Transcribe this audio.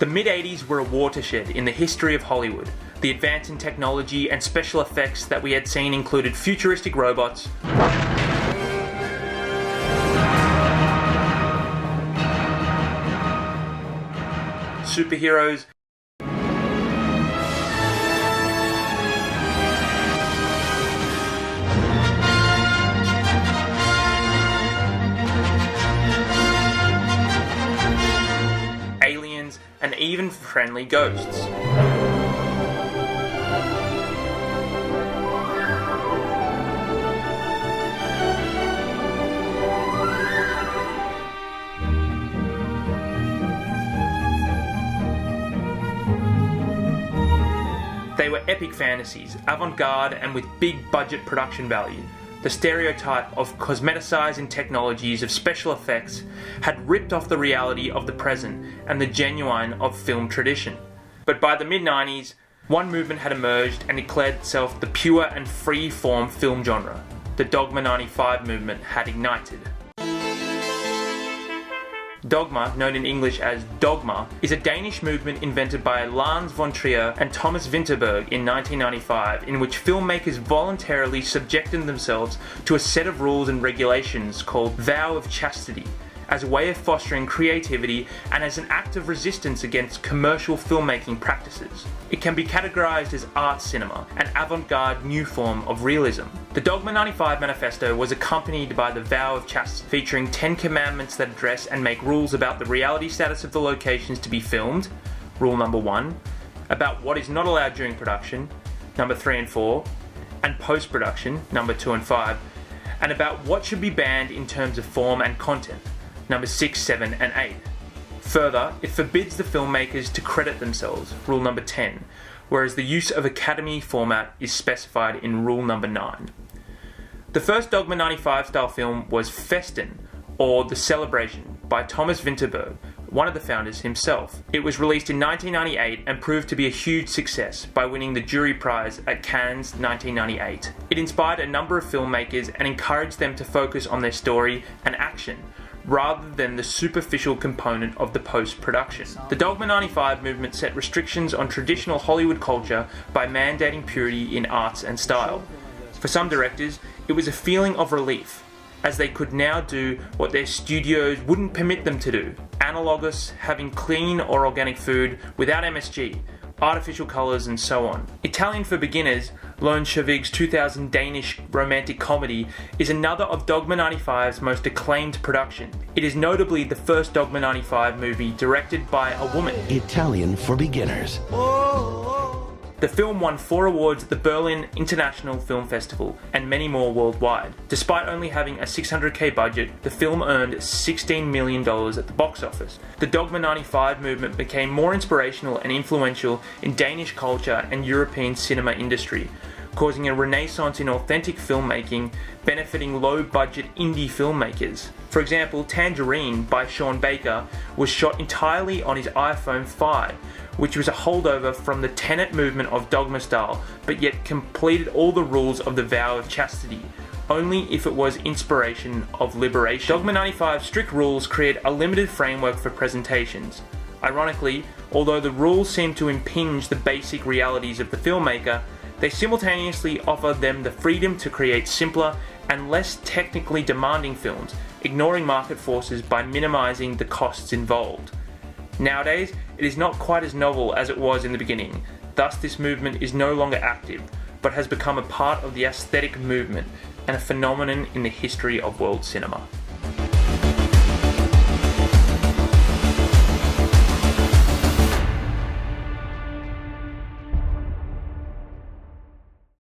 The mid-80s were a watershed in the history of Hollywood. The advance in technology and special effects that we had seen included futuristic robots, superheroes, aliens, and even friendly ghosts. They were epic fantasies, avant-garde and with big budget production value. The stereotype of cosmeticizing technologies of special effects had ripped off the reality of the present and the genuine of film tradition. But by the mid-90s, one movement had emerged and declared itself the pure and free-form film genre. The Dogma 95 movement had ignited. Dogma, known in English as Dogma, is a Danish movement invented by Lars von Trier and Thomas Vinterberg in 1995, in which filmmakers voluntarily subjected themselves to a set of rules and regulations called vow of chastity, as a way of fostering creativity and as an act of resistance against commercial filmmaking practices. It can be categorized as art cinema, an avant-garde new form of realism. The Dogma 95 manifesto was accompanied by the vow of chastity, featuring 10 commandments that address and make rules about the reality status of the locations to be filmed, rule number 1, about what is not allowed during production, number 3 and 4, and post-production, number 2 and 5, and about what should be banned in terms of form and content, number 6, 7, and 8. Further, it forbids the filmmakers to credit themselves, rule number 10, whereas the use of Academy format is specified in rule number 9. The first Dogma 95 style film was Festen, or The Celebration, by Thomas Vinterberg, one of the founders himself. It was released in 1998 and proved to be a huge success by winning the jury prize at Cannes 1998. It inspired a number of filmmakers and encouraged them to focus on their story and action, rather than the superficial component of the post-production. The Dogma 95 movement set restrictions on traditional Hollywood culture by mandating purity in arts and style. For some directors, it was a feeling of relief, as they could now do what their studios wouldn't permit them to do: analogous, having clean or organic food without MSG, artificial colours, and so on. Italian for Beginners, Lone Shavig's 2000 Danish romantic comedy, is another of Dogma 95's most acclaimed production. It is notably the first Dogma 95 movie directed by a woman. Italian for Beginners. The film won 4 awards at the Berlin International Film Festival and many more worldwide. Despite only having a $600,000 budget, the film earned $16 million at the box office. The Dogma 95 movement became more inspirational and influential in Danish culture and European cinema industry, causing a renaissance in authentic filmmaking, benefiting low-budget indie filmmakers. For example, Tangerine by Sean Baker was shot entirely on his iPhone 5, which was a holdover from the Tenet movement of Dogma style, but yet completed all the rules of the vow of chastity, only if it was inspiration of liberation. Dogma 95's strict rules create a limited framework for presentations. Ironically, although the rules seem to impinge the basic realities of the filmmaker, they simultaneously offer them the freedom to create simpler and less technically demanding films, ignoring market forces by minimizing the costs involved. Nowadays, it is not quite as novel as it was in the beginning, thus this movement is no longer active, but has become a part of the aesthetic movement and a phenomenon in the history of world cinema.